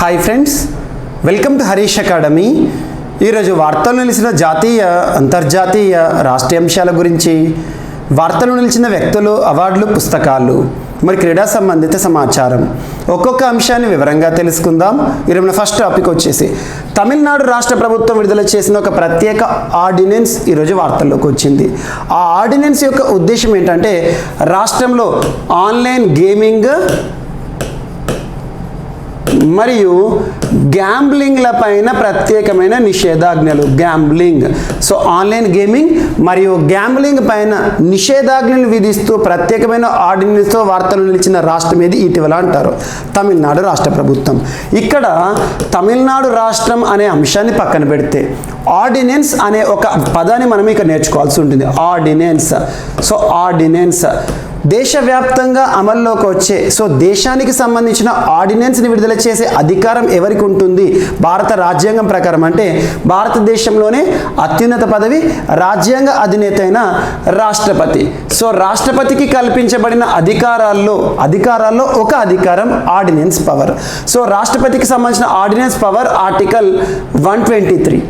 Hi friends, welcome to Harish academy. ఈరోజు వార్తలు నిలిచిన జాతీయ, అంతర్జాతీయ, రాష్ట్రీయ అంశాల గురించి, వార్తలు నిలిచిన వ్యక్తులు, అవార్డులు, పుస్తకాలు, మరి క్రీడా సంబంధిత సమాచారం, ఒక్కొక్క అంశాన్ని వివరంగా తెలుసుకుందాం. ఈరోజు ఫస్ట్ టాపిక్ వచ్చేసి తమిళనాడు రాష్ట్ర ప్రభుత్వం విడుదల చేసిన ఒక ప్రత్యేక ఆర్డినెన్స్ ఈరోజు వార్తల్లోకి వచ్చింది. ఆ ఆర్డినెన్స్ యొక్క ఉద్దేశం ఏంటంటే రాష్ట్రంలో ఆన్లైన్ గేమింగ్ మరియు గ్యాంబ్లింగ్ల పైన ప్రత్యేకమైన నిషేధాజ్ఞలు. గ్యాంబ్లింగ్, సో ఆన్లైన్ గేమింగ్ మరియు గ్యాంబ్లింగ్ పైన నిషేధాజ్ఞలు విధిస్తూ ప్రత్యేకమైన ఆర్డినెన్స్తో వార్తలు నిలిచిన రాష్ట్రం ఏది ఇటీవల అంటారు తమిళనాడు రాష్ట్ర ప్రభుత్వం. ఇక్కడ తమిళనాడు రాష్ట్రం అనే అంశాన్ని పక్కన పెడితే ఆర్డినెన్స్ అనే ఒక పదాన్ని మనం ఇక్కడ నేర్చుకోవాల్సి ఉంటుంది. ఆర్డినెన్స్, సో ఆర్డినెన్స్ దేశవ్యాప్తంగా అమల్లోకి వచ్చే, సో దేశానికి సంబంధించిన ఆర్డినెన్స్ని విడుదల చేసే అధికారం ఎవరికి ఉంటుంది? భారత రాజ్యాంగం ప్రకారం, అంటే భారతదేశంలోనే అత్యున్నత పదవి రాజ్యాంగ అధినేత అయిన రాష్ట్రపతి. సో రాష్ట్రపతికి కల్పించబడిన అధికారాల్లో ఒక అధికారం ఆర్డినెన్స్ పవర్. సో రాష్ట్రపతికి సంబంధించిన ఆర్డినెన్స్ పవర్ ఆర్టికల్ 123.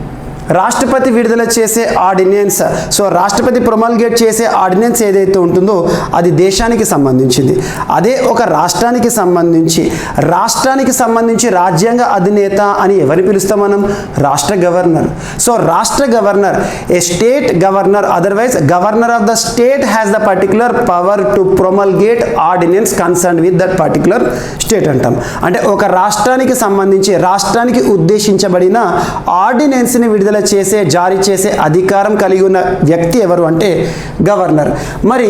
రాష్ట్రపతి విడుదల చేసే ఆర్డినెన్స్, సో రాష్ట్రపతి ప్రొమల్గేట్ చేసే ఆర్డినెన్స్ ఏదైతే ఉంటుందో అది దేశానికి సంబంధించింది. అదే ఒక రాష్ట్రానికి సంబంధించి రాజ్యాంగ అధినేత అని ఎవరిని పిలుస్తాం మనం? రాష్ట్ర గవర్నర్. సో రాష్ట్ర governor, a state governor, otherwise governor of the state has the particular power to promulgate ordinance concern with that particular state అంటాం. అంటే ఒక రాష్ట్రానికి సంబంధించి, రాష్ట్రానికి ఉద్దేశించబడిన ఆర్డినెన్స్ని విడుదల జారీ చేసే అధికారం కలిగి ఉన్న వ్యక్తి ఎవరు అంటే గవర్నర్. మరి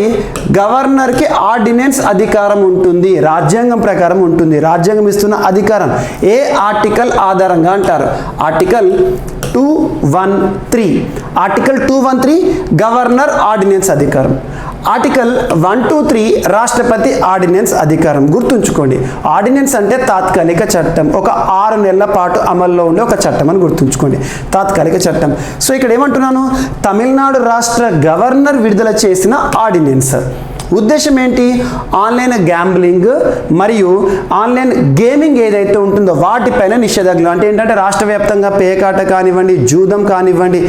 గవర్నర్కి ఆర్డినెన్స్ అధికారం ఉంటుంది, రాజ్యాంగం ప్రకారం ఉంటుంది. రాజ్యాంగం ఇస్తున్న అధికారం ఏ ఆర్టికల్ ఆధారంగా అంటారు? ఆర్టికల్ 213. ఆర్టికల్ 213 గవర్నర్ ఆర్డినెన్స్ అధికారం. ఆర్టికల్ 123 రాష్ట్రపతి ఆర్డినెన్స్ అధికారం. గుర్తుంచుకోండి, ఆర్డినెన్స్ అంటే తాత్కాలిక చట్టం, ఒక 6 నెలల పాటు అమల్లో ఉండే ఒక చట్టం అని గుర్తుంచుకోండి, తాత్కాలిక చట్టం. సో ఇక్కడ ఏమంటున్నాను? తమిళనాడు రాష్ట్ర గవర్నర్ విడుదల చేసిన ఆర్డినెన్స్ ఉద్దేశం ఏంటి? ఆన్లైన్ గ్యాంబ్లింగ్ మరియు ఆన్లైన్ గేమింగ్ ఏదైతే ఉంటుందో వాటిపైన నిషేధాజ్ఞలు. అంటే ఏంటంటే రాష్ట్ర వ్యాప్తంగా పేకాట కానివ్వండి, జూదం కానివ్వండి,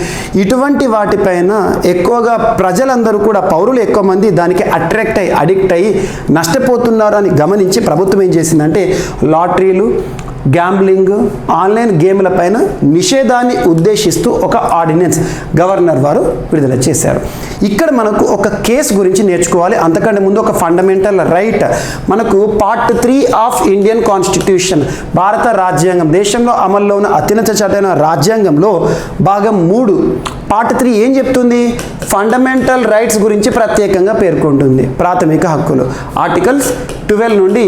ఇటువంటి వాటిపైన ఎక్కువగా ప్రజలందరూ కూడా, పౌరులు ఎక్కువ మంది దానికి అడిక్ట్ అయ్యి నష్టపోతున్నారు అని గమనించి ప్రభుత్వం ఏం చేసిందంటే లాటరీలు, గ్యాంబ్లింగ్, ఆన్లైన్ గేమ్ల పైన నిషేధాన్ని ఉద్దేశిస్తూ ఒక ఆర్డినెన్స్ గవర్నర్ వారు విడుదల చేశారు. ఇక్కడ మనకు ఒక కేసు గురించి నేర్చుకోవాలి. అంతకంటే ముందు ఒక ఫండమెంటల్ రైట్, మనకు పార్ట్ 3 ఆఫ్ ఇండియన్ కాన్స్టిట్యూషన్, భారత రాజ్యాంగం, దేశంలో అమల్లో ఉన్న అత్యున్నత చట్టమైన రాజ్యాంగంలో భాగం 3 పార్ట్ 3 ఏం చెప్తుంది? ఫండమెంటల్ రైట్స్ గురించి ప్రత్యేకంగా పేర్కొంటుంది. ప్రాథమిక హక్కులు ఆర్టికల్స్ 12 నుండి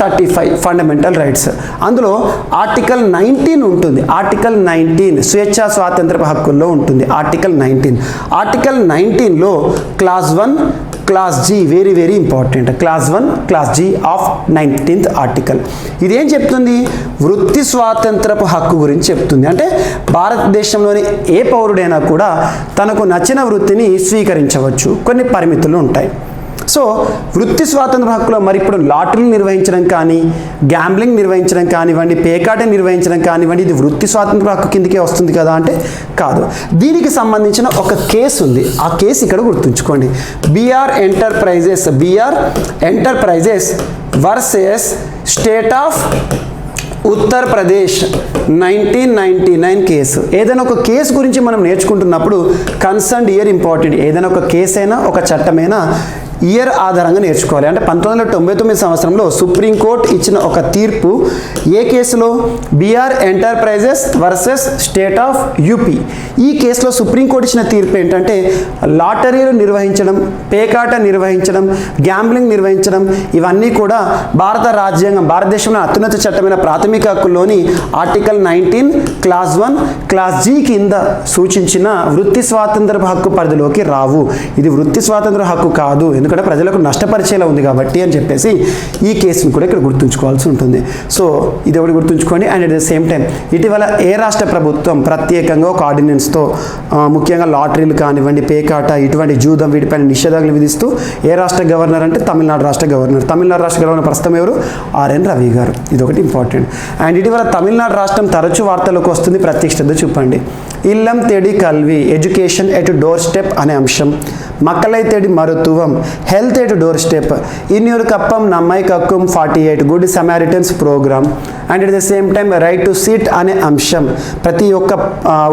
35 ఫండమెంటల్ రైట్స్. అందులో ఆర్టికల్ 19 ఉంటుంది. ఆర్టికల్ 19 స్వేచ్ఛా స్వాతంత్రపు హక్కుల్లో ఉంటుంది. ఆర్టికల్ 19లో clause 1 clause G, very very important. Clause 1 clause G of 19th article ఇదేం చెప్తుంది? వృత్తి స్వాతంత్రపు హక్కు గురించి చెప్తుంది. అంటే భారతదేశంలోని ఏ పౌరుడైనా కూడా తనకు నచ్చిన వృత్తిని స్వీకరించవచ్చు, కొన్ని పరిమితులు ఉంటాయి. సో వృత్తి స్వాతంత్ర హక్కులో మరి ఇప్పుడు లాటరీలు నిర్వహించడం కానీ, గ్యాంబ్లింగ్ నిర్వహించడం కానివ్వండి, పేకాట నిర్వహించడం కానివ్వండి, ఇది వృత్తి స్వాతంత్ర హక్కు కిందకే వస్తుంది కదా అంటే కాదు. దీనికి సంబంధించిన ఒక కేసు ఉంది. ఆ కేసు ఇక్కడ గుర్తుంచుకోండి. BR enterprises versus state of Uttar Pradesh 1999 case. ఏదైనా ఒక కేసు గురించి మనం నేర్చుకుంటున్నప్పుడు కన్సర్న్డ్ ఇయర్ ఇంపార్టెంట్. ఏదైనా ఒక కేసు అయినా, ఒక చట్టమైనా ఇయర్ ఆధారంగా నేర్చుకోవాలి. అంటే 1999 సంవత్సరంలో సుప్రీంకోర్టు ఇచ్చిన ఒక తీర్పు ఏ కేసులో? BR enterprises versus state of UP. ఈ కేసులో సుప్రీంకోర్టు ఇచ్చిన తీర్పు ఏంటంటే లాటరీలు నిర్వహించడం, పేకాట నిర్వహించడం, గ్యాంబ్లింగ్ నిర్వహించడం ఇవన్నీ కూడా భారత రాజ్యాంగం, భారతదేశంలో అత్యున్నత చట్టమైన ప్రాథమిక హక్కుల్లోని ఆర్టికల్ 19 క్లాస్ 1 క్లాస్ జీ కింద సూచించిన వృత్తి స్వాతంత్ర హక్కు పరిధిలోకి రావు. ఇది వృత్తి స్వాతంత్ర హక్కు కాదు, ఎందుకంటే ప్రజలకు నష్టపరిచేలా ఉంది కాబట్టి అని చెప్పేసి ఈ కేసును కూడా ఇక్కడ గుర్తుంచుకోవాల్సి ఉంటుంది. సో ఇది ఒకటి గుర్తుంచుకోండి. And at the same time ఇటీవల ఏ రాష్ట్ర ప్రభుత్వం ప్రత్యేకంగా ఒక ఆర్డినెన్స్తో ముఖ్యంగా లాటరీలు కానివ్వండి, పేకాట, ఇటువంటి జూదం వీటిపైన నిషేధాలు విధిస్తూ ఏ రాష్ట్ర గవర్నర్ అంటే తమిళనాడు రాష్ట్ర గవర్నర్. తమిళనాడు రాష్ట్ర గవర్నర్ ప్రస్తుతం ఎవరు? ఆర్ఎన్ రవి గారు. ఇది ఒకటి ఇంపార్టెంట్. అండ్ ఇటీవల తమిళనాడు రాష్ట్రం తరచూ వార్తలకు వస్తుంది, ప్రత్యేక శ్రద్ధ చూపండి. Illam Thedi Kalvi, education at doorstep అనే అంశం, Makkalai Thedi Maruthuvam, health at doorstep, Innuyir Kappom Nammai Kakkum 48 good Samaritans programme. And at the same time right to seat అనే అంశం, ప్రతి ఒక్క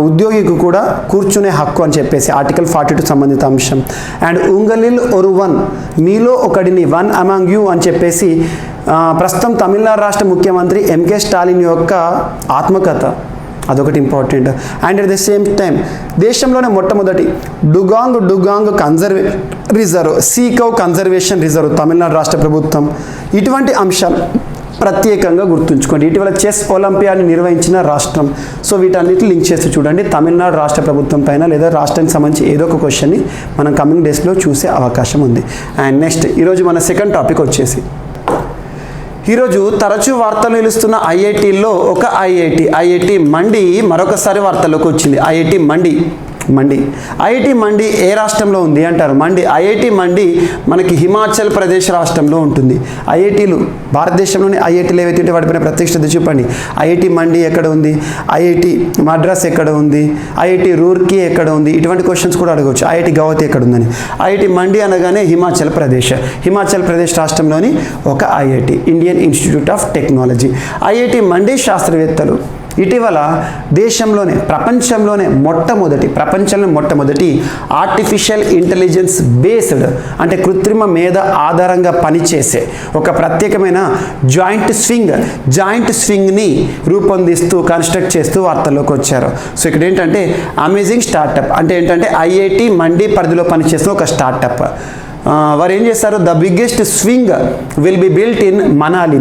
ఉద్యోగికి కూడా కూర్చునే హక్కు అని చెప్పేసి ఆర్టికల్ 42 సంబంధిత అంశం. అండ్ ఉంగలిల్ ఒరువన్, మీలో ఒకడిని, వన్ అమాంగ్ యూ అని చెప్పేసి ప్రస్తుతం తమిళనాడు రాష్ట్ర ముఖ్యమంత్రి ఎంకే స్టాలిన్ యొక్క ఆత్మకథ, అదొకటి important. And at the same time దేశంలోనే మొట్టమొదటి dugong conservation reserve, sea cow conservation reserve Tamil Nadu రాష్ట్ర ప్రభుత్వం. ఇటువంటి అంశాలు ప్రత్యేకంగా గుర్తుంచుకోండి. ఇటీవల చెస్ ఒలింపియాడ్ని నిర్వహించిన రాష్ట్రం. సో వీటన్నిటిని లింక్ చేసి చూడండి. తమిళనాడు రాష్ట్ర ప్రభుత్వం పైన లేదా రాష్ట్రానికి సంబంధించి ఏదో ఒక క్వశ్చన్ని మనం కమింగ్ డేస్లో చూసే అవకాశం ఉంది. అండ్ నెక్స్ట్ ఈరోజు మన సెకండ్ టాపిక్ వచ్చేసి, ఈరోజు తరచూ వార్తలు నిలుస్తున్న ఐఐటీల్లో ఒక ఐఐటి మండి మరొకసారి వార్తల్లోకి వచ్చింది. ఐఐటి ఐఐటి మండి ఏ రాష్ట్రంలో ఉంది అంటారు? ఐఐటి మండి మనకి హిమాచల్ ప్రదేశ్ రాష్ట్రంలో ఉంటుంది. ఐఐటీలు భారతదేశంలోని ఐఐటీలు ఏవైతే ఉంటే వాటిపైన ప్రత్యేకత చూపండి. ఐఐటి మండి ఎక్కడ ఉంది? ఐఐటి మద్రాస్ ఎక్కడ ఉంది? ఐఐటి రూర్కీ ఎక్కడ ఉంది? ఇటువంటి క్వశ్చన్స్ కూడా అడగవచ్చు. ఐఐటి గౌహతి ఎక్కడ ఉందని. ఐఐటి మండి అనగానే హిమాచల్ ప్రదేశ్ రాష్ట్రంలోని ఒక IIT, Indian Institute of Technology. IIT Mandi శాస్త్రవేత్తలు ఇటీవల ప్రపంచంలోనే మొట్టమొదటి ఆర్టిఫిషియల్ ఇంటెలిజెన్స్ బేస్డ్ అంటే కృత్రిమ మేధ ఆధారంగా పనిచేసే ఒక ప్రత్యేకమైన జాయింట్ స్వింగ్ని రూపొందిస్తూ కన్స్ట్రక్ట్ చేస్తూ వార్తల్లోకి వచ్చారు. సో ఇక్కడ ఏంటంటే అమేజింగ్ స్టార్టప్ అంటే ఏంటంటే ఐఐటి మండి పరిధిలో పనిచేస్తున్న ఒక స్టార్టప్. వారు ఏం చేస్తారు? The biggest swing will be built in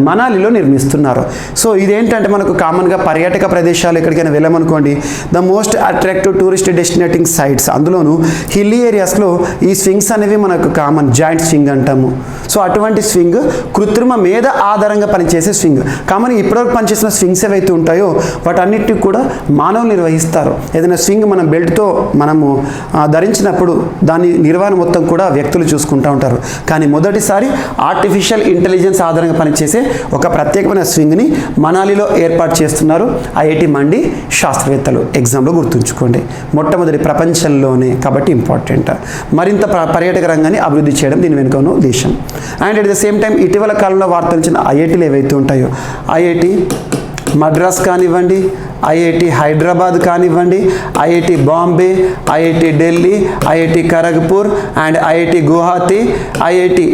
మనాలిలో నిర్మిస్తున్నారు. సో ఇదేంటంటే మనకు కామన్గా పర్యాటక ప్రదేశాలు ఎక్కడికైనా వెళ్ళామనుకోండి, the most attractive tourist destinating sites, అందులోనూ హిల్లీ ఏరియాస్లో ఈ స్వింగ్స్ అనేవి మనకు కామన్, జాయింట్ స్వింగ్ అంటాము. సో అటువంటి స్వింగ్ కృత్రిమ మేధ ఆధారంగా పనిచేసే స్వింగ్. కామన్ ఇప్పటివరకు పనిచేసిన స్వింగ్స్ ఏవైతే ఉంటాయో వాటన్నిటికి కూడా మానవులు నిర్వహిస్తారు. ఏదైనా స్వింగ్ మనం బెల్ట్తో మనము ధరించినప్పుడు దాని నిర్వహణ మొత్తం కూడా వ్యక్తులు చూసుకుంటారు ఉంటారు. కానీ మొదటిసారి ఆర్టిఫిషియల్ ఇంటెలిజెన్స్ ఆధారంగా పనిచేసే ఒక ప్రత్యేకమైన స్వింగ్ని మనాలిలో ఏర్పాటు చేస్తున్నారు ఐఐటి మండి శాస్త్రవేత్తలు. ఎగ్జామ్లో గుర్తుంచుకోండి, మొట్టమొదటి ప్రపంచంలోనే కాబట్టి ఇంపార్టెంట్. మరింత పర్యాటక రంగాన్ని అభివృద్ధి చేయడం దీని వెనుక ఉన్న ఉద్దేశం. And at the same time ఇటీవల కాలంలో వార్తలు ఇచ్చిన ఐఐటీలు ఏవైతే ఉంటాయో, ఐఐటి మద్రాస్ కానివ్వండి, ఐఐటి హైదరాబాద్ కానివ్వండి, IIT Bombay, IIT Delhi, IIT Kharagpur and IIT Guwahati, IIT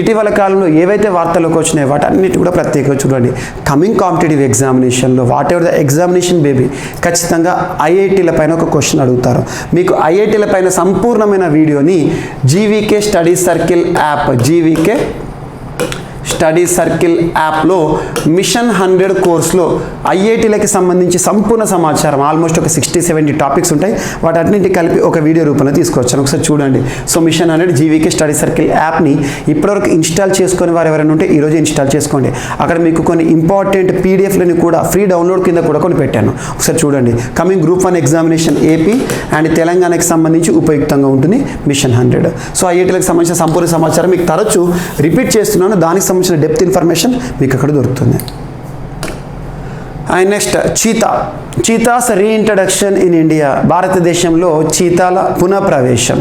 ఇటీవల కాలంలో ఏవైతే వార్తల్లోకి వచ్చినాయో వాటన్నిటి కూడా ప్రత్యేకంగా చూడండి. కమింగ్ కాంపిటేటివ్ ఎగ్జామినేషన్లో what ever the examination baby ఖచ్చితంగా ఐఐటీల పైన ఒక క్వశ్చన్ అడుగుతారు. మీకు ఐఐటీల పైన సంపూర్ణమైన వీడియోని జీవీకే స్టడీ సర్కిల్ యాప్లో మిషన్ 100 కోర్సులో ఐఐటీలకి సంబంధించి సంపూర్ణ సమాచారం ఆల్మోస్ట్ ఒక 60-70 టాపిక్స్ ఉంటాయి. వాటన్నింటి కలిపి ఒక వీడియో రూపంలో తీసుకొచ్చాను, ఒకసారి చూడండి. So mission 100 GVK study circle యాప్ని ఇప్పటివరకు ఇన్స్టాల్ చేసుకొని వారు ఎవరైనా ఉంటే ఈరోజు ఇన్స్టాల్ చేసుకోండి. అక్కడ మీకు కొన్ని ఇంపార్టెంట్ పీడిఎఫ్లని కూడా ఫ్రీ డౌన్లోడ్ కింద కూడా కొన్ని పెట్టాను, ఒకసారి చూడండి. Coming group 1 examination AP and తెలంగాణకి సంబంధించి ఉపయుక్తంగా ఉంటుంది మిషన్ 100. సో ఐఐటీలకు సంబంధించిన సంపూర్ణ సమాచారం మీకు తరచూ రిపీట్ చేస్తున్నాను, దానికి సంబంధించిన డెప్త్ ఇన్ఫర్మేషన్ మీకు అక్కడ దొరుకుతుంది. And next cheetahs reintroduction in India, భారతదేశంలో చీతాల పునఃప్రవేశం.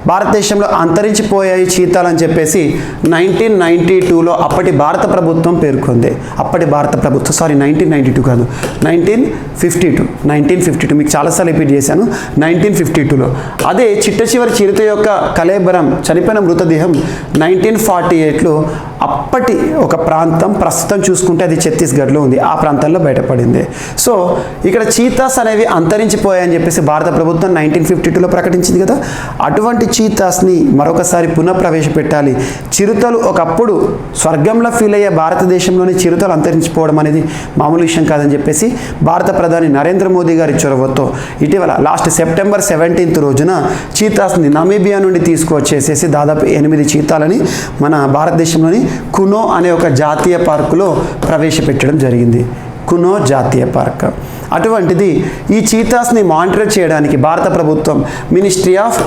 భారతదేశంలో అంతరించిపోయాయి చీతాలు అని చెప్పేసి 1992లో అప్పటి భారత ప్రభుత్వం పేర్కొంది. అప్పటి భారత ప్రభుత్వం 1992 కాదు 1952 మీకు చాలాసార్లు రిపీట్ చేశాను. 1952లో అదే చిట్ట చివరి చిరుత యొక్క కళేబరం చనిపోయిన మృతదేహం 1948లో అప్పటి ఒక ప్రాంతం ప్రస్తుతం చూసుకుంటే అది ఛత్తీస్గఢ్లో ఉంది, ఆ ప్రాంతంలో బయటపడింది. సో ఇక్కడ చీతాస్ అనేవి అంతరించిపోయాయని చెప్పేసి భారత ప్రభుత్వం 1952లో ప్రకటించింది కదా. అటువంటి చీతాస్ని మరొకసారి పునఃప్రవేశపెట్టాలి. చిరుతలు ఒకప్పుడు స్వర్గంలో ఫీల్ అయ్యే భారతదేశంలోని చిరుతలు అంతరించిపోవడం అనేది మామూలు విషయం కాదని చెప్పేసి భారత ప్రధాని నరేంద్ర మోదీ గారి చొరవతో ఇటీవల లాస్ట్ సెప్టెంబర్ 17 రోజున చీతాస్ని నమీబియా నుండి తీసుకువచ్చేసేసి దాదాపు 8 చీతాలని మన భారతదేశంలోని కునో అనే ఒక జాతీయ పార్కులో ప్రవేశపెట్టడం జరిగింది. కునో జాతీయ పార్క్. అటువంటిది ఈ చీతాస్ని మానిటర్ చేయడానికి భారత ప్రభుత్వం ministry of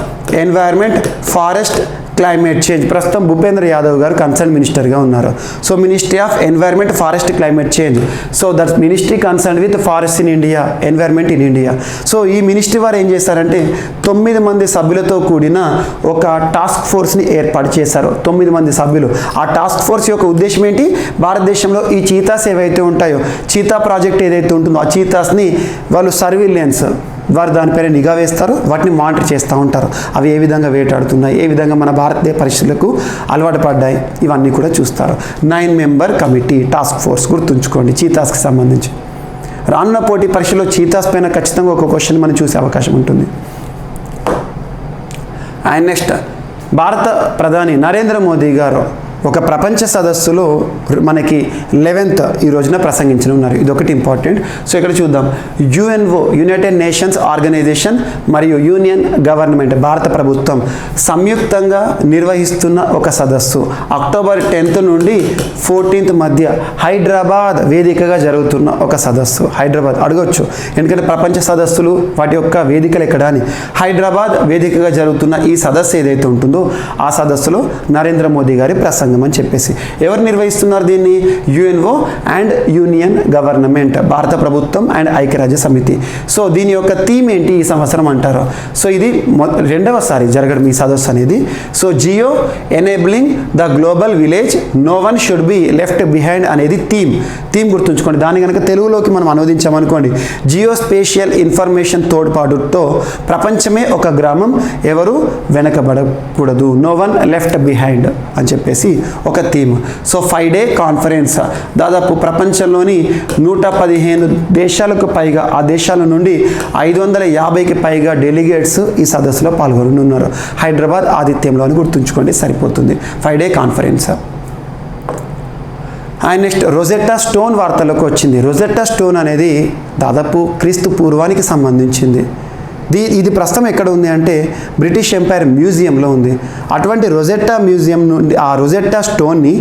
environment, forest, climate change ప్రస్తుతం భూపేంద్ర యాదవ్ గారు కన్సర్న్ మినిస్టర్గా ఉన్నారు. So ministry of environment, forest, climate change. So that ministry concern with forest in India, environment in India. So ఈ మినిస్ట్రీ వారు ఏం చేశారంటే 9 మంది సభ్యులతో కూడిన ఒక టాస్క్ ఫోర్స్ని ఏర్పాటు చేశారు. 9 మంది సభ్యులు. ఆ టాస్క్ ఫోర్స్ యొక్క ఉద్దేశం ఏంటి? భారతదేశంలో ఈ చీతాస్ ఏవైతే ఉంటాయో, చీతా ప్రాజెక్ట్ ఏదైతే ఉంటుందో ఆ చీతాస్ని వాళ్ళు సర్విలియన్స్ వారు దానిపైన నిఘా వేస్తారు, వాటిని మానిటర్ చేస్తూ ఉంటారు. అవి ఏ విధంగా వేటాడుతున్నాయి, ఏ విధంగా మన భారతదేశ పరిస్థితులకు అలవాటు పడ్డాయి, ఇవన్నీ కూడా చూస్తారు. 9 మెంబర్ కమిటీ టాస్క్ ఫోర్స్ గుర్తుంచుకోండి చీతాస్కి సంబంధించి. రానున్న పోటీ పరీక్షలో చీతాస్ పైన ఖచ్చితంగా ఒక క్వశ్చన్ మనం చూసే అవకాశం ఉంటుంది. అండ్ నెక్స్ట్ భారత ప్రధాని నరేంద్ర మోదీ గారు ఒక ప్రపంచ సదస్సులో మనకి 11th ఈ రోజున ప్రసంగించనున్నారు. ఇదొకటి ఇంపార్టెంట్. సో ఇక్కడ చూద్దాం. యుఎన్ఓ, యునైటెడ్ నేషన్స్ ఆర్గనైజేషన్ మరియు యూనియన్ గవర్నమెంట్ భారత ప్రభుత్వం సంయుక్తంగా నిర్వహిస్తున్న ఒక సదస్సు అక్టోబర్ 10th నుండి 14th మధ్య హైదరాబాద్ వేదికగా జరుగుతున్న ఒక సదస్సు. హైదరాబాద్ అడగొచ్చు, ఎందుకంటే ప్రపంచ సదస్సులు వాటి యొక్క వేదికలు ఎక్కడ అని. హైదరాబాద్ వేదికగా జరుగుతున్న ఈ సదస్సు ఏదైతే ఉంటుందో ఆ సదస్సులో నరేంద్ర మోదీ గారి ప్రసంగం అని చెప్పేసి. ఎవరు నిర్వహిస్తున్నారు దీన్ని? యుఎన్ఓ అండ్ యూనియన్ గవర్నమెంట్, భారత ప్రభుత్వం అండ్ ఐక్యరాజ్య సమితి. సో దీని యొక్క థీమ్ ఏంటి ఈ సంవత్సరం అంటారు? సో ఇది 2వసారి జరగడం ఈ సదస్సు అనేది. So geo enabling the global village, no one should be left behind అనేది థీమ్ గుర్తుంచుకోండి. దాన్ని కనుక తెలుగులోకి మనం అనువదించామనుకోండి, జియో స్పేషియల్ ఇన్ఫర్మేషన్ తోడ్పాటుతో ప్రపంచమే ఒక గ్రామం, ఎవరు వెనకబడకూడదు, నో వన్ లెఫ్ట్ బిహైండ్ అని చెప్పేసి ఒక థీమ్. సో 5-day కాన్ఫరెన్స్, దాదాపు ప్రపంచంలోని 115 దేశాలకు పైగా, ఆ దేశాల నుండి 550కి పైగా డెలిగేట్స్ ఈ సదస్సులో పాల్గొనున్నారు. హైదరాబాద్ ఆతిథ్యంలో అని గుర్తుంచుకోండి, సరిపోతుంది. 5-day conference. And next రొజెట్టా stone వార్తలకు వచ్చింది. రొజెట్టా స్టోన్ అనేది దాదాపు క్రీస్తు పూర్వానికి సంబంధించింది. ఇది ప్రస్తుతం ఎక్కడ ఉంది అంటే బ్రిటిష్ ఎంపైర్ మ్యూజియంలో ఉంది. అటువంటి రొజెట్టా మ్యూజియం నుండి ఆ రొజెట్టా స్టోన్ని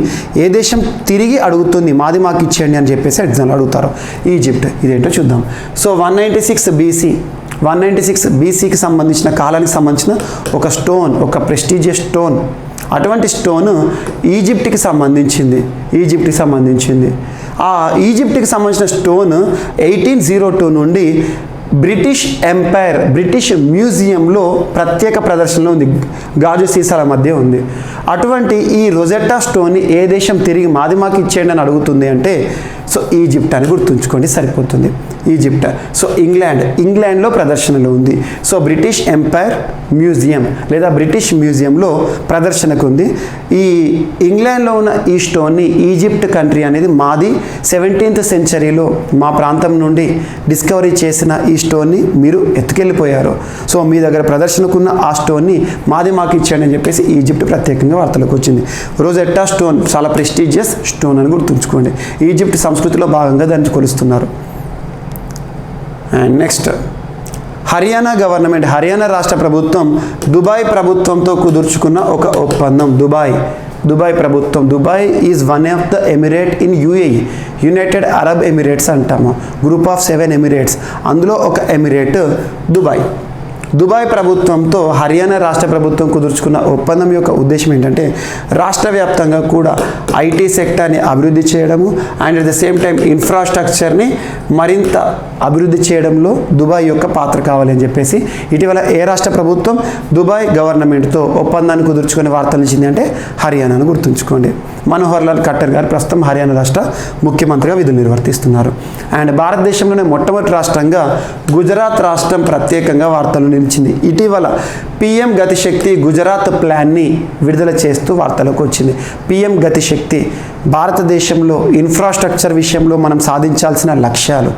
ఏ దేశం తిరిగి అడుగుతుంది, మాది మాకు ఇచ్చేయండి అని చెప్పేసి ఎగ్జామ్లో అడుగుతారు. ఈజిప్ట్. ఇదేంటో చూద్దాం. సో 196 BCకి సంబంధించిన కాలానికి సంబంధించిన ఒక స్టోన్, ఒక ప్రెస్టీజియస్ స్టోన్. అటువంటి స్టోన్ ఈజిప్ట్కి సంబంధించింది. ఆ ఈజిప్ట్కి సంబంధించిన స్టోన్ 1802 నుండి బ్రిటిష్ ఎంపైర్, బ్రిటిష్ మ్యూజియంలో ప్రత్యేక ప్రదర్శనలో ఉంది, గాజు సీసాల మధ్య ఉంది. అటువంటి ఈ రొజెట్టా స్టోన్ని ఏ దేశం తిరిగి మాది మాకు ఇచ్చేయండి అని అడుగుతుంది అంటే సో ఈజిప్ట్ అని గుర్తుంచుకోండి, సరిపోతుంది. ఈజిప్ట్. సో ఇంగ్లాండ్లో ప్రదర్శనలో ఉంది. సో బ్రిటిష్ ఎంపైర్ మ్యూజియం లేదా బ్రిటిష్ మ్యూజియంలో ప్రదర్శనకు ఉంది. ఈ ఇంగ్లాండ్లో ఉన్న ఈ స్టోన్ని ఈజిప్ట్ కంట్రీ అనేది మాది 17th సెంచరీలో మా ప్రాంతం నుండి డిస్కవరీ చేసిన ఈ స్టోన్ని మీరు ఎత్తుకెళ్ళిపోయారు. సో మీ దగ్గర ప్రదర్శనకున్న ఆ స్టోన్ని మాది మాకు ఇచ్చాడని అని చెప్పేసి ఈజిప్ట్ ప్రత్యేకంగా వార్తలకు వచ్చింది. రొజెట్టా స్టోన్ చాలా ప్రెస్టీజియస్ స్టోన్ అని గుర్తుంచుకోండి. ఈజిప్ట్ సంస్కృతిలో భాగంగా దాన్ని కొలుస్తున్నారు. And next Haryana government, Haryana రాష్ట్ర ప్రభుత్వం దుబాయ్ ప్రభుత్వంతో కుదుర్చుకున్న ఒక ఒప్పందం. దుబాయ్ ప్రభుత్వం. Dubai is one of the emirate in UAE, United Arab Emirates అంటాము. గ్రూప్ ఆఫ్ 7 ఎమిరేట్స్, అందులో ఒక ఎమిరేట్ దుబాయ్. దుబాయ్ ప్రభుత్వంతో హర్యానా రాష్ట్ర ప్రభుత్వం కుదుర్చుకున్న ఒప్పందం యొక్క ఉద్దేశం ఏంటంటే రాష్ట్ర వ్యాప్తంగా కూడా ఐటీ సెక్టార్ని అభివృద్ధి చేయడము and at the same time ఇన్ఫ్రాస్ట్రక్చర్ని మరింత అభివృద్ధి చేయడంలో దుబాయ్ యొక్క పాత్ర కావాలి అని చెప్పేసి ఇటీవల ఏ రాష్ట్ర ప్రభుత్వం దుబాయ్ గవర్నమెంట్తో ఒప్పందాన్ని కుదుర్చుకునే వార్తలు ఇచ్చింది అంటే హర్యానాను గుర్తుంచుకోండి. మనోహర్ లాల్ ఖట్టర్ గారు ప్రస్తుతం హర్యానా రాష్ట్ర ముఖ్యమంత్రిగా విధులు నిర్వర్తిస్తున్నారు. అండ్ భారతదేశంలోనే మొట్టమొదటి రాష్ట్రంగా గుజరాత్ రాష్ట్రం ప్రత్యేకంగా వార్తలు నిలిచింది. ఇటీవల పిఎం గతిశక్తి గుజరాత్ ప్లాన్ని విడుదల చేస్తూ వార్తలకు వచ్చింది. పిఎం గతిశక్తి భారతదేశంలో ఇన్ఫ్రాస్ట్రక్చర్ విషయంలో మనం సాధించాల్సిన లక్ష్యాలు.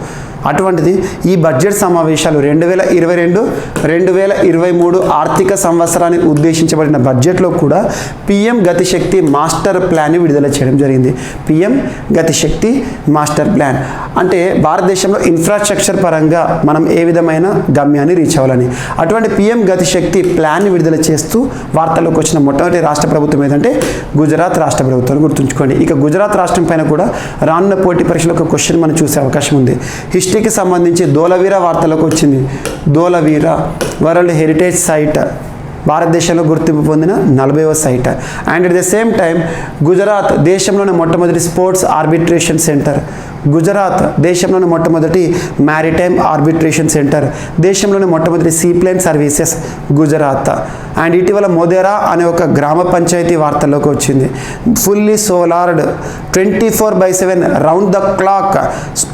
అటువంటిది ఈ బడ్జెట్ సమావేశాలు 2022-2023 ఆర్థిక సంవత్సరానికి ఉద్దేశించబడిన బడ్జెట్లో కూడా పిఎం గతిశక్తి మాస్టర్ ప్లాన్ని విడుదల చేయడం జరిగింది. పిఎం గతిశక్తి మాస్టర్ ప్లాన్ అంటే భారతదేశంలో ఇన్ఫ్రాస్ట్రక్చర్ పరంగా మనం ఏ విధమైన గమ్యాన్ని రీచ్ అవ్వాలని అటువంటి పిఎం గతిశక్తి ప్లాన్ని విడుదల చేస్తూ వార్తల్లోకి వచ్చిన మొట్టమొదటి రాష్ట్ర ప్రభుత్వం ఏదంటే గుజరాత్ రాష్ట్ర ప్రభుత్వాన్ని గుర్తుంచుకోండి. ఇక గుజరాత్ రాష్ట్రం పైన కూడా రానున్న పోటీ పరీక్షలో ఒక క్వశ్చన్ మనం చూసే అవకాశం ఉంది. హిస్టరీకి సంబంధించి ధోలవీర వార్తలకు వచ్చింది. ధోలవీర వరల్డ్ హెరిటేజ్ సైట్, భారతదేశంలో గుర్తింపు పొందిన 40వ site. And at the same time Gujarat దేశంలోని మొట్టమొదటి స్పోర్ట్స్ ఆర్బిట్రేషన్ సెంటర్, గుజరాత్ దేశంలోని మొట్టమొదటి మ్యారిటైమ్ ఆర్బిట్రేషన్ సెంటర్, దేశంలోని మొట్టమొదటి సీప్లేన్ సర్వీసెస్ గుజరాత్. అండ్ ఇటీవల మోదేరా అనే ఒక గ్రామ పంచాయతీ వార్తల్లోకి వచ్చింది. Fully solarised 24/7 round the clock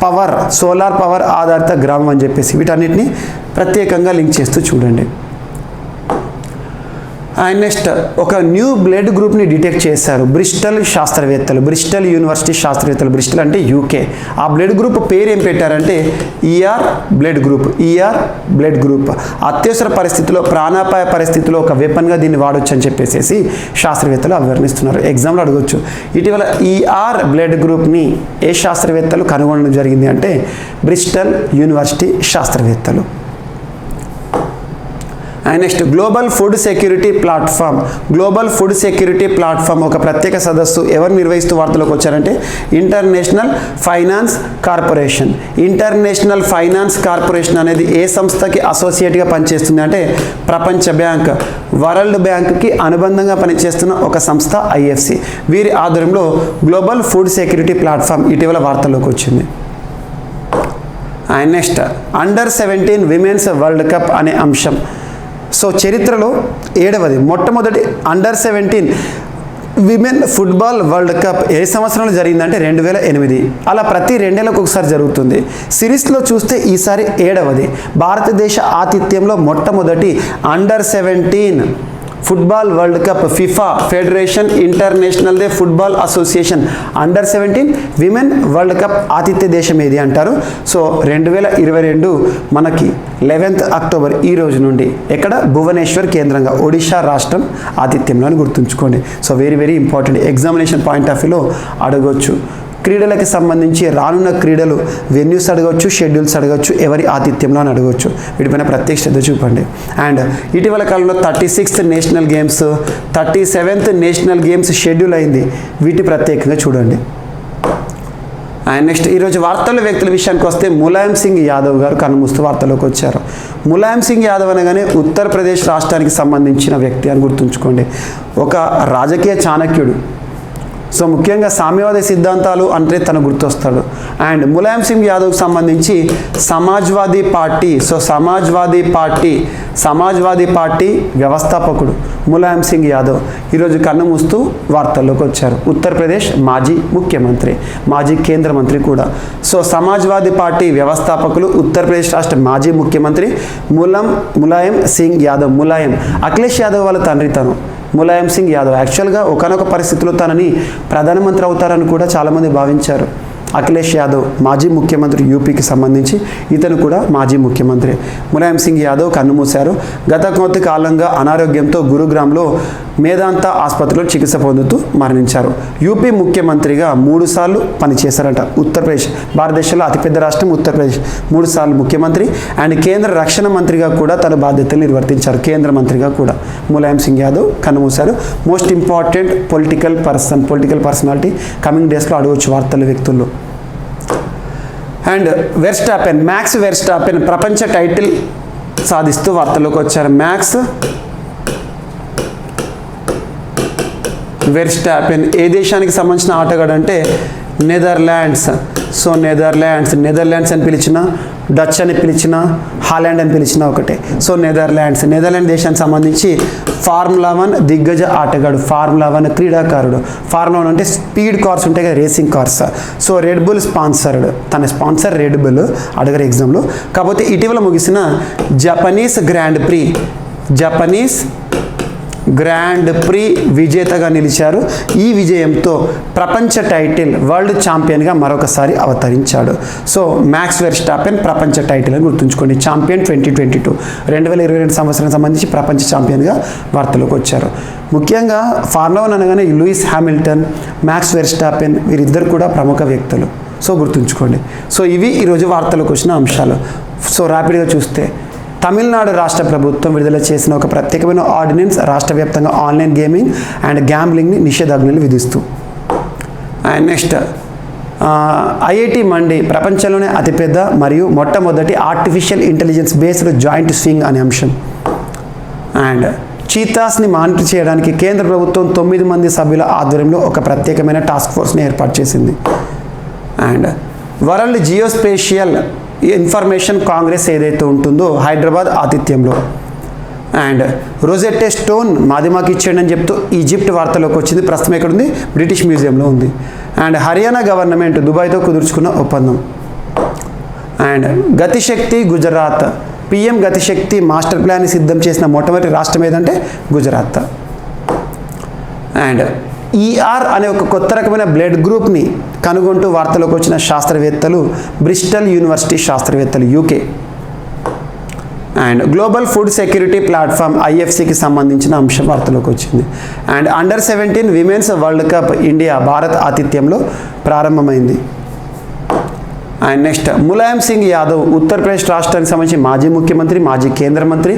power, solar power ఆధారిత గ్రామం అని చెప్పేసి వీటన్నిటిని ప్రత్యేకంగా లింక్ చేస్తూ చూడండి. అండ్ నెక్స్ట్ ఒక న్యూ బ్లడ్ గ్రూప్ని డిటెక్ట్ చేశారు బ్రిస్టల్ శాస్త్రవేత్తలు, బ్రిస్టల్ యూనివర్సిటీ శాస్త్రవేత్తలు. బ్రిస్టల్ అంటే యూకే. ఆ బ్లడ్ గ్రూప్ పేరు ఏం పెట్టారంటే ER blood group. ER blood group అత్యవసర పరిస్థితిలో, ప్రాణాపాయ పరిస్థితిలో ఒక వెపన్గా దీన్ని వాడొచ్చు అని చెప్పేసి శాస్త్రవేత్తలు అభివర్ణిస్తున్నారు. ఎగ్జామ్లో అడగొచ్చు. ఇటీవల ఈఆర్ బ్లడ్ గ్రూప్ని ఏ శాస్త్రవేత్తలు కనుగొనడం జరిగింది అంటే బ్రిస్టల్ యూనివర్సిటీ శాస్త్రవేత్తలు. And next global food security platform. Global food security platform ఒక ప్రత్యేక సదస్సు ఎవరు నిర్వహిస్తూ వార్తలోకి వచ్చారంటే international finance corporation. International finance corporation అనేది ఏ సంస్థకి అసోసియేట్గా పనిచేస్తుంది అంటే ప్రపంచ బ్యాంక్, వరల్డ్ బ్యాంక్కి అనుబంధంగా పనిచేస్తున్న ఒక సంస్థ ఐఎఫ్సి. వీరి ఆధ్వర్యంలో గ్లోబల్ ఫుడ్ సెక్యూరిటీ ప్లాట్ఫామ్ ఇటీవల వార్తల్లోకి వచ్చింది. అండ్ నెక్స్ట్ అండర్-17 విమెన్స్ వరల్డ్ కప్ అనే అంశం. సో చరిత్రలో 7వది, మొట్టమొదటి అండర్-17 విమెన్ ఫుట్బాల్ వరల్డ్ కప్ ఏ సంవత్సరంలో జరిగిందంటే 2008. అలా ప్రతి 2 ఏళ్ళకు ఒకసారి జరుగుతుంది. సిరీస్లో చూస్తే ఈసారి 7వది. భారతదేశ ఆతిథ్యంలో మొట్టమొదటి అండర్-17 football world cup FIFA federation international de football association అండర్-17 విమెన్ వరల్డ్ కప్ ఆతిథ్య దేశం ఏది అంటారు. సో 2022 మనకి 11th అక్టోబర్ ఈ రోజు నుండి ఎక్కడ భువనేశ్వర్ కేంద్రంగా ఒడిషా రాష్ట్రం ఆతిథ్యంలో అని గుర్తుంచుకోండి. So very very important, examination point of వ్యూలో అడగొచ్చు. క్రీడలకి సంబంధించి రానున్న క్రీడలు వెన్యూస్ అడగవచ్చు, షెడ్యూల్స్ అడగవచ్చు, ఎవరి ఆతిథ్యంలో అని అడగవచ్చు. వీటిపైన ప్రత్యేక శ్రద్ధ చూపండి. అండ్ ఇటీవల కాలంలో 36th national games, 37th national games schedule అయింది. వీటి ప్రత్యేకంగా చూడండి. అండ్ నెక్స్ట్ ఈరోజు వార్తల వ్యక్తుల విషయానికి వస్తే ములాయం సింగ్ యాదవ్ గారు కన్నుమూస్తూ వార్తల్లోకి వచ్చారు. ములాయం సింగ్ యాదవ్ అనగానే ఉత్తరప్రదేశ్ రాష్ట్రానికి సంబంధించిన వ్యక్తి అని గుర్తుంచుకోండి. ఒక రాజకీయ చాణక్యుడు. సో ముఖ్యంగా సామ్యవాద సిద్ధాంతాలు అంటే తను గుర్తొస్తాడు. అండ్ ములాయం సింగ్ యాదవ్కి సంబంధించి Samajwadi party, so Samajwadi party వ్యవస్థాపకుడు ములాయం సింగ్ యాదవ్ ఈరోజు కన్నుమూస్తూ వార్తల్లోకి వచ్చారు. ఉత్తరప్రదేశ్ మాజీ ముఖ్యమంత్రి, మాజీ కేంద్ర మంత్రి కూడా. సో సమాజ్వాదీ పార్టీ వ్యవస్థాపకులు, ఉత్తరప్రదేశ్ రాష్ట్ర మాజీ ముఖ్యమంత్రి ములాయం సింగ్ యాదవ్. ములాయం అఖిలేష్ యాదవ్ వాళ్ళ తండ్రి తను. ములాయం సింగ్ యాదవ్ యాక్చువల్గా ఒకనొక పరిస్థితిలో తనని ప్రధానమంత్రి అవుతారని కూడా చాలామంది భావించారు. అఖిలేష్ యాదవ్ మాజీ ముఖ్యమంత్రి యూపీకి సంబంధించి, ఇతను కూడా మాజీ ముఖ్యమంత్రి. ములాయం సింగ్ యాదవ్ కన్నుమూశారు. గత కొద్ది కాలంగా అనారోగ్యంతో గురుగ్రామ్లో మేదాంత ఆసుపత్రిలో చికిత్స పొందుతూ మరణించారు. యూపీ ముఖ్యమంత్రిగా 3 సార్లు పనిచేశారంట. ఉత్తరప్రదేశ్, భారతదేశంలో అతిపెద్ద రాష్ట్రం ఉత్తరప్రదేశ్, 3 సార్లు ముఖ్యమంత్రి. అండ్ కేంద్ర రక్షణ మంత్రిగా కూడా తన బాధ్యతలు నిర్వర్తించారు. కేంద్ర మంత్రిగా కూడా ములాయం సింగ్ యాదవ్ కన్నుమూశారు. Most important political personality coming డేస్లో అడగవచ్చు వార్తల వ్యక్తుల్లో. అండ్ మ్యాక్స్ వెర్స్టాపెన్ ప్రపంచ టైటిల్ సాధిస్తూ వార్తల్లోకి వచ్చారు. మ్యాక్స్ వెర్స్టాపెన్ ఏ దేశానికి సంబంధించిన ఆటగాడు అంటే నెదర్లాండ్స్. సో నెదర్లాండ్స్ అని పిలిచిన, డచ్ అని పిలిచిన, హాలాండ్ అని పిలిచిన ఒకటే. సో నెదర్లాండ్ దేశానికి సంబంధించి ఫార్ములా 1 దిగ్గజ ఆటగాడు, ఫార్ములా 1 క్రీడాకారుడు. ఫార్ములా 1 అంటే స్పీడ్ కార్స్ ఉంటాయి కదా, racing cars. So red bull sponsored, తన స్పాన్సర్ రెడ్ బుల్ అడగారు ఎగ్జామ్లో. కాకపోతే ఇటీవల ముగిసిన జపనీస్ గ్రాండ్ ప్రీ విజేతగా నిలిచారు. ఈ విజయంతో ప్రపంచ టైటిల్, వరల్డ్ ఛాంపియన్గా మరొకసారి అవతరించాడు. సో మ్యాక్స్ వెర్స్టాపెన్ ప్రపంచ టైటిల్ అని గుర్తుంచుకోండి. ఛాంపియన్ 2022 2022 సంవత్సరానికి సంబంధించి ప్రపంచ ఛాంపియన్గా వార్తలోకి వచ్చారు. ముఖ్యంగా ఫార్ములా 1 అనగానే లూయిస్ హ్యామిల్టన్, మ్యాక్స్ వెర్స్టాపెన్ వీరిద్దరు కూడా ప్రముఖ వ్యక్తులు. సో గుర్తుంచుకోండి. సో ఇవి ఈరోజు వార్తలకు వచ్చిన అంశాలు. సో ర్యాపిడ్గా చూస్తే తమిళనాడు రాష్ట్ర ప్రభుత్వం విడుదల చేసిన ఒక ప్రత్యేకమైన ఆర్డినెన్స్ రాష్ట్ర వ్యాప్తంగా ఆన్లైన్ గేమింగ్ అండ్ గ్యాంబ్లింగ్ని నిషేధాజ్ఞలు విధిస్తూ. అండ్ నెక్స్ట్ ఐఐటి మండి ప్రపంచంలోనే అతిపెద్ద మరియు మొట్టమొదటి artificial intelligence based joint swing అనే అంశం. అండ్ చీతాస్ని మానిటర్ చేయడానికి కేంద్ర ప్రభుత్వం 9 మంది సభ్యుల ఆధ్వర్యంలో ఒక ప్రత్యేకమైన టాస్క్ ఫోర్స్ని ఏర్పాటు చేసింది. And world geospatial information congress ఏదైతే ఉంటుందో హైదరాబాద్ ఆతిథ్యంలో. అండ్ రోజెట్టే స్టోన్ మాదిమాకి ఇచ్చేయండి అని చెప్తూ ఈజిప్ట్ వార్తలోకి వచ్చింది. ప్రస్తుతం ఎక్కడుంది? బ్రిటిష్ మ్యూజియంలో ఉంది. అండ్ హర్యానా గవర్నమెంట్ దుబాయ్తో కుదుర్చుకున్న ఒప్పందం. And Gatishakti Gujarat, PM Gatishakti master ప్లాన్ని సిద్ధం చేసిన మొట్టమొదటి రాష్ట్రం ఏదంటే గుజరాత్. అండ్ ఈఆర్ అనే ఒక కొత్త రకమైన బ్లడ్ గ్రూప్ని కనుగొంటూ వార్తలోకి వచ్చిన శాస్త్రవేత్తలు బ్రిస్టల్ యూనివర్సిటీ శాస్త్రవేత్తలు, UK. And global food security platform ఐఎఫ్సికి సంబంధించిన అంశం వార్తలోకి వచ్చింది. అండ్ అండర్-17 women's world cup India Bharat ఆతిథ్యంలో ప్రారంభమైంది. అండ్ నెక్స్ట్ ములాయం సింగ్ యాదవ్ ఉత్తరప్రదేశ్ రాష్ట్రానికి సంబంధించి మాజీ ముఖ్యమంత్రి, మాజీ కేంద్ర మంత్రి,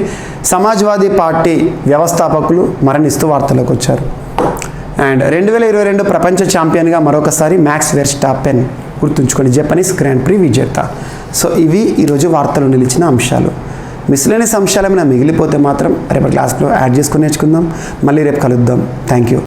సమాజ్వాదీ పార్టీ వ్యవస్థాపకులు మరణిస్తూ వార్తలోకి వచ్చారు. అండ్ 2022 ప్రపంచ ఛాంపియన్గా మరొకసారి మ్యాక్స్ వెర్స్టాపెన్, గుర్తుంచుకోండి, జపనీస్ గ్రాండ్ ప్రీ విజేత. సో ఇవి ఈరోజు వార్తలు నిలిచిన అంశాలు. మిస్లేనియస్ అంశాలు ఏమైనా మిగిలిపోతే మాత్రం రేపటి క్లాస్లో యాడ్ చేసుకుని నేర్చుకుందాం. మళ్ళీ రేపు కలుద్దాం. Thank you.